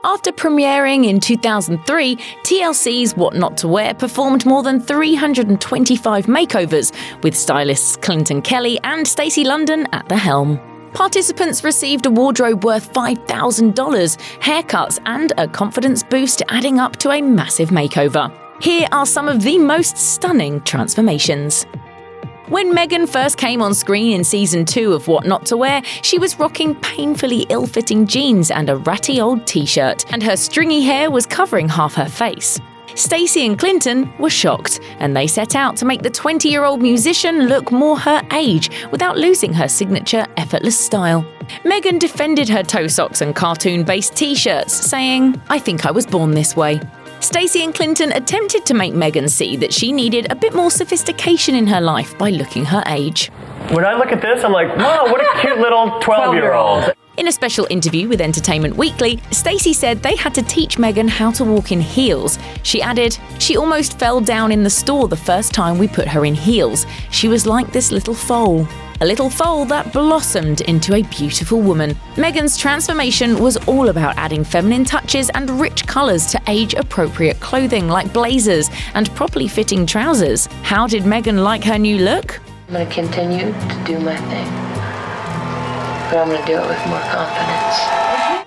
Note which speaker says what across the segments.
Speaker 1: After premiering in 2003, TLC's What Not to Wear performed more than 325 makeovers, with stylists Clinton Kelly and Stacy London at the helm. Participants received a wardrobe worth $5,000, haircuts, and a confidence boost, adding up to a massive makeover. Here are some of the most stunning transformations. When Megan first came on screen in Season 2 of What Not to Wear, she was rocking painfully ill-fitting jeans and a ratty old t-shirt, and her stringy hair was covering half her face. Stacy and Clinton were shocked, and they set out to make the 20-year-old musician look more her age without losing her signature effortless style. Megan defended her toe socks and cartoon-based t-shirts, saying, "I think I was born this way." Stacy and Clinton attempted to make Megan see that she needed a bit more sophistication in her life by looking her age.
Speaker 2: When I look at this, I'm like, wow, what a cute little 12-year-old.
Speaker 1: In a special interview with Entertainment Weekly, Stacy said they had to teach Megan how to walk in heels. She added, "She almost fell down in the store the first time we put her in heels. She was like this little foal." A little foal that blossomed into a beautiful woman. Megan's transformation was all about adding feminine touches and rich colours to age-appropriate clothing like blazers and properly fitting trousers. How did Megan like her new look?
Speaker 3: I'm going to continue to do my thing, but I'm going to do it with more confidence.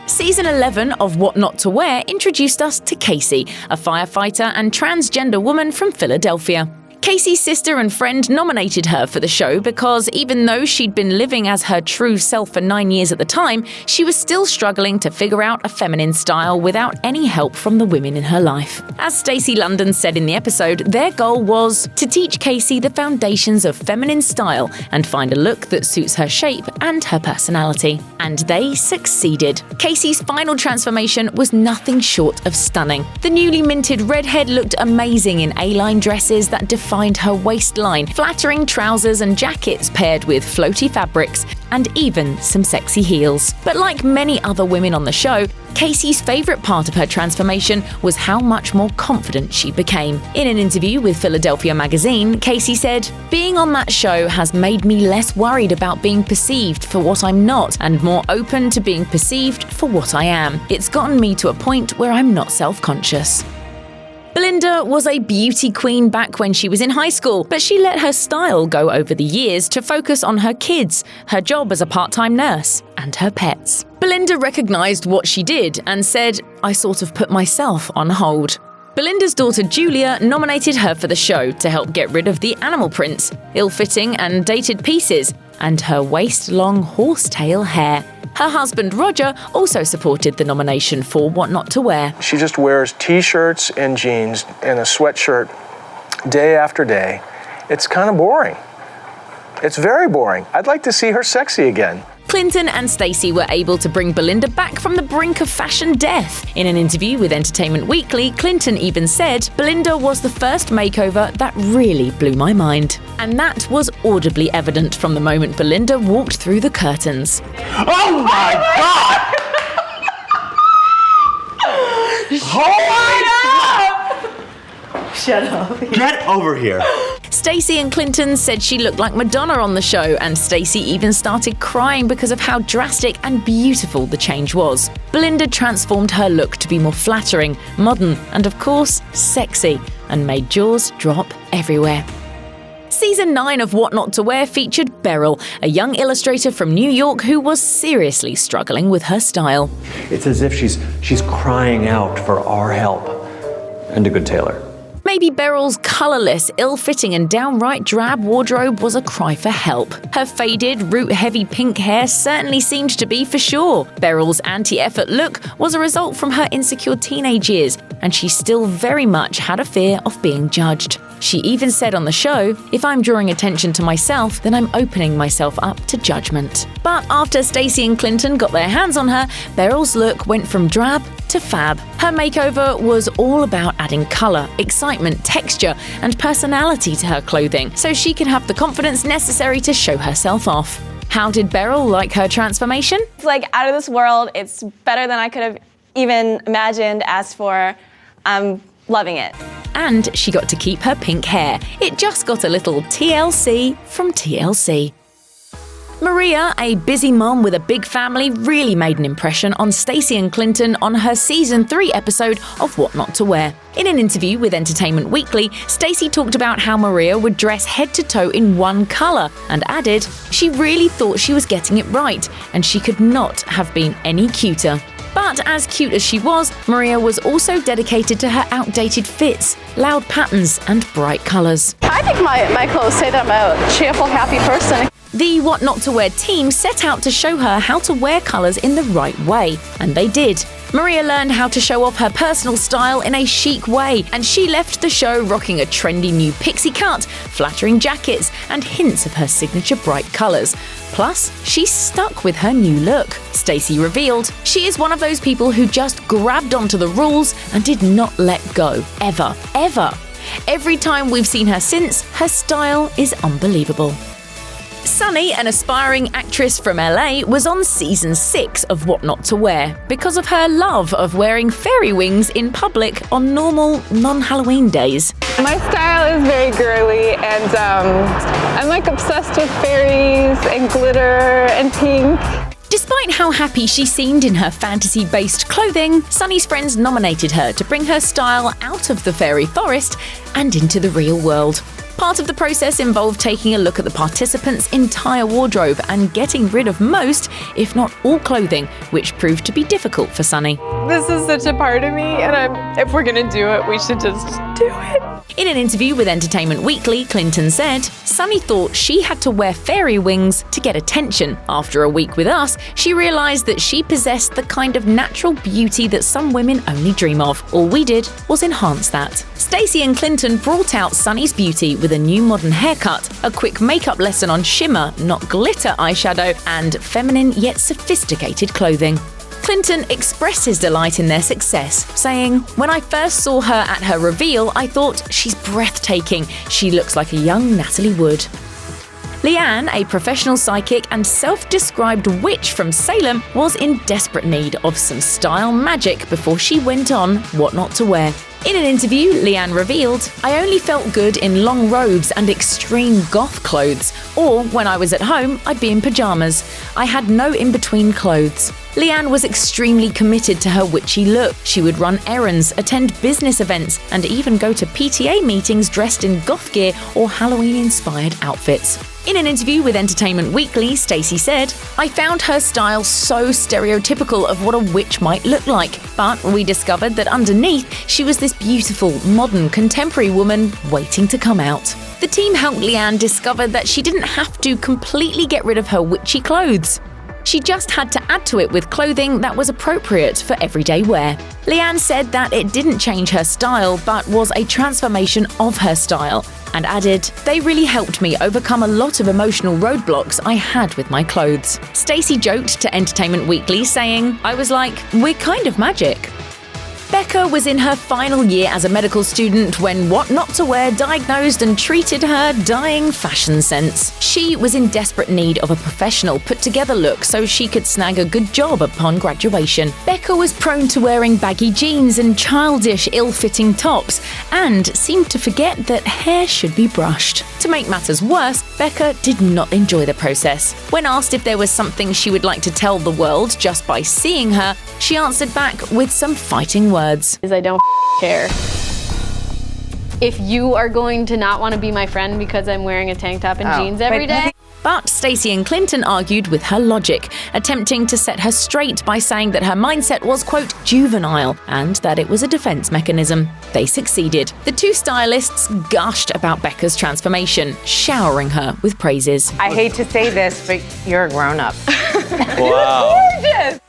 Speaker 1: Season 11 of What Not to Wear introduced us to Casey, a firefighter and transgender woman from Philadelphia. Casey's sister and friend nominated her for the show because even though she'd been living as her true self for 9 years at the time, she was still struggling to figure out a feminine style without any help from the women in her life. As Stacy London said in the episode, their goal was to teach Casey the foundations of feminine style and find a look that suits her shape and her personality. And they succeeded. Casey's final transformation was nothing short of stunning. The newly minted redhead looked amazing in A-line dresses that defined her waistline, flattering trousers and jackets paired with floaty fabrics, and even some sexy heels. But like many other women on the show, Casey's favourite part of her transformation was how much more confident she became. In an interview with Philadelphia magazine, Casey said, "Being on that show has made me less worried about being perceived for what I'm not and more open to being perceived for what I am. It's gotten me to a point where I'm not self-conscious." Belinda was a beauty queen back when she was in high school, but she let her style go over the years to focus on her kids, her job as a part-time nurse, and her pets. Belinda recognised what she did and said, "I sort of put myself on hold." Belinda's daughter Julia nominated her for the show to help get rid of the animal prints, ill-fitting and dated pieces, and her waist-long horsetail hair. Her husband Roger also supported the nomination for What Not to Wear.
Speaker 4: She just wears t-shirts and jeans and a sweatshirt day after day. It's kind of boring. It's very boring. I'd like to see her sexy again.
Speaker 1: Clinton and Stacy were able to bring Belinda back from the brink of fashion death. In an interview with Entertainment Weekly, Clinton even said, "Belinda was the first makeover that really blew my mind." And that was audibly evident from the moment Belinda walked through the curtains.
Speaker 2: Oh my God! Hold up!
Speaker 5: Shut up.
Speaker 2: Get over here.
Speaker 1: Stacy and Clinton said she looked like Madonna on the show, and Stacy even started crying because of how drastic and beautiful the change was. Belinda transformed her look to be more flattering, modern, and of course, sexy, and made jaws drop everywhere. Season 9 of What Not to Wear featured Beryl, a young illustrator from New York who was seriously struggling with her style.
Speaker 6: It's as if she's crying out for our help. And a good tailor.
Speaker 1: Maybe Beryl's colourless, ill-fitting and downright drab wardrobe was a cry for help. Her faded, root-heavy pink hair certainly seemed to be for sure. Beryl's anti-effort look was a result from her insecure teenage years, and she still very much had a fear of being judged. She even said on the show, "If I'm drawing attention to myself, then I'm opening myself up to judgment." But after Stacy and Clinton got their hands on her, Beryl's look went from drab to fab. Her makeover was all about adding colour, excitement, texture, and personality to her clothing, so she could have the confidence necessary to show herself off. How did Beryl like her transformation?
Speaker 5: It's like out of this world. It's better than I could have even imagined, asked for. I'm loving it.
Speaker 1: And she got to keep her pink hair. It just got a little TLC from TLC. Maria, a busy mom with a big family, really made an impression on Stacy and Clinton on her Season 3 episode of What Not to Wear. In an interview with Entertainment Weekly, Stacy talked about how Maria would dress head to toe in one colour and added she really thought she was getting it right and she could not have been any cuter. But as cute as she was, Maria was also dedicated to her outdated fits, loud patterns and bright colours.
Speaker 7: I think my clothes say that I'm a cheerful, happy person.
Speaker 1: The What Not to Wear team set out to show her how to wear colours in the right way, and they did. Maria learned how to show off her personal style in a chic way, and she left the show rocking a trendy new pixie cut, flattering jackets, and hints of her signature bright colours. Plus, she stuck with her new look. Stacy revealed she is one of those people who just grabbed onto the rules and did not let go, ever, ever. Every time we've seen her since, her style is unbelievable. Sunny, an aspiring actress from LA, was on Season 6 of What Not to Wear because of her love of wearing fairy wings in public on normal, non-Halloween days.
Speaker 8: My style is very girly, and I'm like obsessed with fairies and glitter and pink.
Speaker 1: Despite how happy she seemed in her fantasy-based clothing, Sunny's friends nominated her to bring her style out of the fairy forest and into the real world. Part of the process involved taking a look at the participants' entire wardrobe and getting rid of most, if not all, clothing, which proved to be difficult for Sunny.
Speaker 8: This is such a part of me, and if we're gonna do it, we should just do it.
Speaker 1: In an interview with Entertainment Weekly, Clinton said, Sunny thought she had to wear fairy wings to get attention. After a week with us, she realised that she possessed the kind of natural beauty that some women only dream of. All we did was enhance that. Stacy and Clinton brought out Sunny's beauty with a new modern haircut, a quick makeup lesson on shimmer, not glitter eyeshadow, and feminine yet sophisticated clothing. Clinton expressed his delight in their success, saying, "When I first saw her at her reveal, I thought, she's breathtaking. She looks like a young Natalie Wood." Leanne, a professional psychic and self-described witch from Salem, was in desperate need of some style magic before she went on What Not to Wear. In an interview, Leanne revealed, "I only felt good in long robes and extreme goth clothes, or when I was at home, I'd be in pajamas. I had no in-between clothes." Leanne was extremely committed to her witchy look. She would run errands, attend business events, and even go to PTA meetings dressed in goth gear or Halloween-inspired outfits. In an interview with Entertainment Weekly, Stacy said, "I found her style so stereotypical of what a witch might look like, but we discovered that underneath, she was this beautiful, modern, contemporary woman waiting to come out." The team helped Leanne discover that she didn't have to completely get rid of her witchy clothes. She just had to add to it with clothing that was appropriate for everyday wear. Leanne said that it didn't change her style, but was a transformation of her style, and added, "They really helped me overcome a lot of emotional roadblocks I had with my clothes." Stacy joked to Entertainment Weekly, saying, "I was like, we're kind of magic." Becca was in her final year as a medical student when What Not to Wear diagnosed and treated her dying fashion sense. She was in desperate need of a professional, put-together look so she could snag a good job upon graduation. Becca was prone to wearing baggy jeans and childish, ill-fitting tops, and seemed to forget that hair should be brushed. To make matters worse, Becca did not enjoy the process. When asked if there was something she would like to tell the world just by seeing her, she answered back with some fighting words.
Speaker 9: I don't care. If you are going to not want to be my friend because I'm wearing a tank top and jeans every day.
Speaker 1: But Stacy and Clinton argued with her logic, attempting to set her straight by saying that her mindset was, quote, juvenile, and that it was a defense mechanism. They succeeded. The two stylists gushed about Becca's transformation, showering her with praises.
Speaker 10: I hate to say this, but you're a grown-up.
Speaker 6: Wow.
Speaker 10: Gorgeous!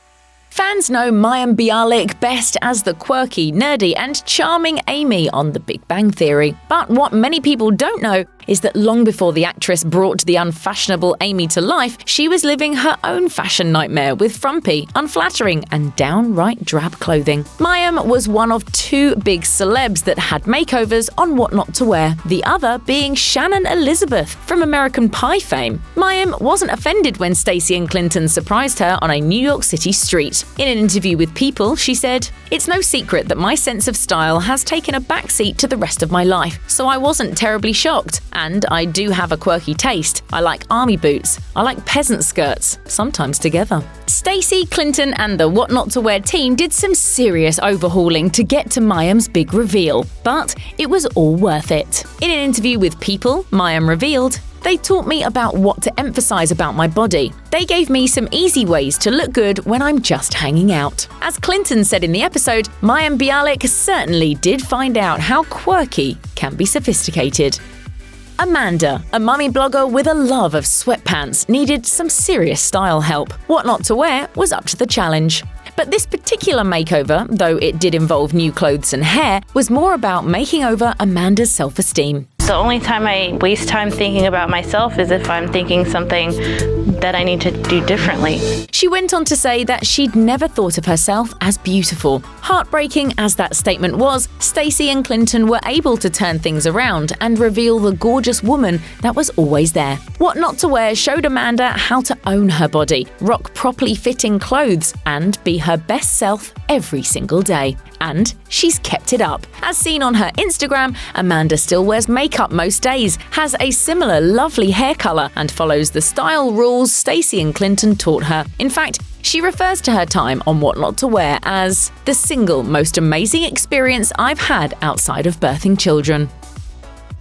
Speaker 1: Fans know Mayim Bialik best as the quirky, nerdy, and charming Amy on The Big Bang Theory. But what many people don't know is that long before the actress brought the unfashionable Amy to life, she was living her own fashion nightmare with frumpy, unflattering, and downright drab clothing. Mayim was one of two big celebs that had makeovers on What Not to Wear, the other being Shannon Elizabeth from American Pie fame. Mayim wasn't offended when Stacy and Clinton surprised her on a New York City street. first. In an interview with People, she said, "It's no secret that my sense of style has taken a backseat to the rest of my life, so I wasn't terribly shocked. And I do have a quirky taste. I like army boots. I like peasant skirts, sometimes together." Stacy, Clinton, and the What Not to Wear team did some serious overhauling to get to Mayim's big reveal, but it was all worth it. In an interview with People, Mayim revealed, "They taught me about what to emphasize about my body. They gave me some easy ways to look good when I'm just hanging out." As Clinton said in the episode, Mayim Bialik certainly did find out how quirky can be sophisticated. Amanda, a mummy blogger with a love of sweatpants, needed some serious style help. What Not to Wear was up to the challenge. But this particular makeover, though it did involve new clothes and hair, was more about making over Amanda's self-esteem.
Speaker 11: The only time I waste time thinking about myself is if I'm thinking something that I need to do differently.
Speaker 1: She went on to say that she'd never thought of herself as beautiful. Heartbreaking as that statement was, Stacy and Clinton were able to turn things around and reveal the gorgeous woman that was always there. What Not to Wear showed Amanda how to own her body, rock properly fitting clothes, and be her best self every single day. And she's kept it up. As seen on her Instagram, Amanda still wears makeup most days, has a similar lovely hair color, and follows the style rules Stacy and Clinton taught her. In fact, she refers to her time on What Not to Wear as the single most amazing experience I've had outside of birthing children.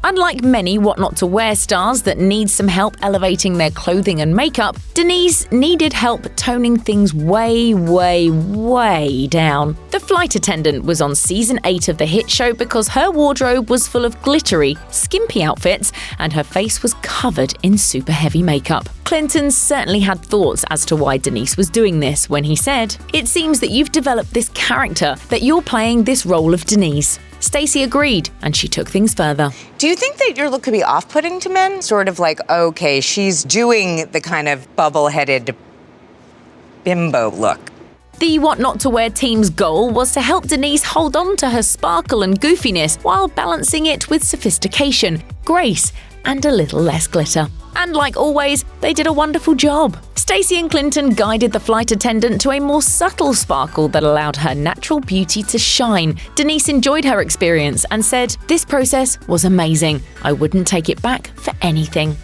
Speaker 1: Unlike many What Not to Wear stars that need some help elevating their clothing and makeup, Denise needed help toning things way, way, way down. The flight attendant was on season 8 of the hit show because her wardrobe was full of glittery, skimpy outfits and her face was covered in super heavy makeup. Clinton certainly had thoughts as to why Denise was doing this when he said, "It seems that you've developed this character, that you're playing this role of Denise." Stacey agreed, and she took things further.
Speaker 10: Do you think that your look could be off-putting to men? Sort of like, okay, she's doing the kind of bubble-headed bimbo look.
Speaker 1: The What Not to Wear team's goal was to help Denise hold on to her sparkle and goofiness while balancing it with sophistication, grace, and a little less glitter. And like always, they did a wonderful job. Stacy and Clinton guided the flight attendant to a more subtle sparkle that allowed her natural beauty to shine. Denise enjoyed her experience and said, "This process was amazing. I wouldn't take it back for anything."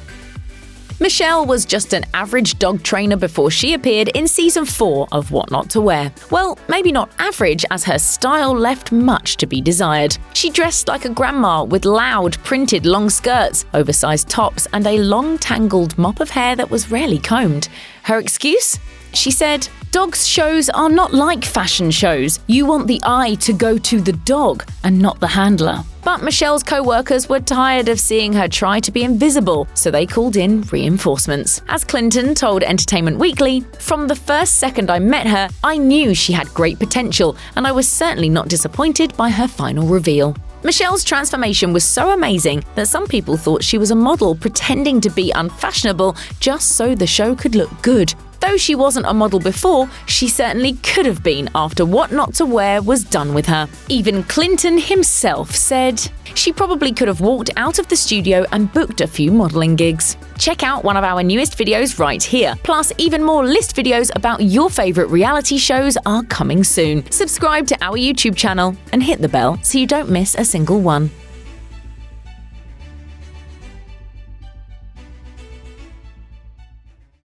Speaker 1: Michelle was just an average dog trainer before she appeared in season 4 of What Not to Wear. Well, maybe not average, as her style left much to be desired. She dressed like a grandma with loud, printed long skirts, oversized tops, and a long, tangled mop of hair that was rarely combed. Her excuse? She said, "Dogs shows are not like fashion shows. You want the eye to go to the dog and not the handler." But Michelle's co-workers were tired of seeing her try to be invisible, so they called in reinforcements. As Clinton told Entertainment Weekly, "From the first second I met her, I knew she had great potential, and I was certainly not disappointed by her final reveal." Michelle's transformation was so amazing that some people thought she was a model pretending to be unfashionable just so the show could look good. Though she wasn't a model before, she certainly could have been after What Not to Wear was done with her. Even Clinton himself said she probably could have walked out of the studio and booked a few modeling gigs. Check out one of our newest videos right here. Plus, even more list videos about your favorite reality shows are coming soon. Subscribe to our YouTube channel and hit the bell so you don't miss a single one.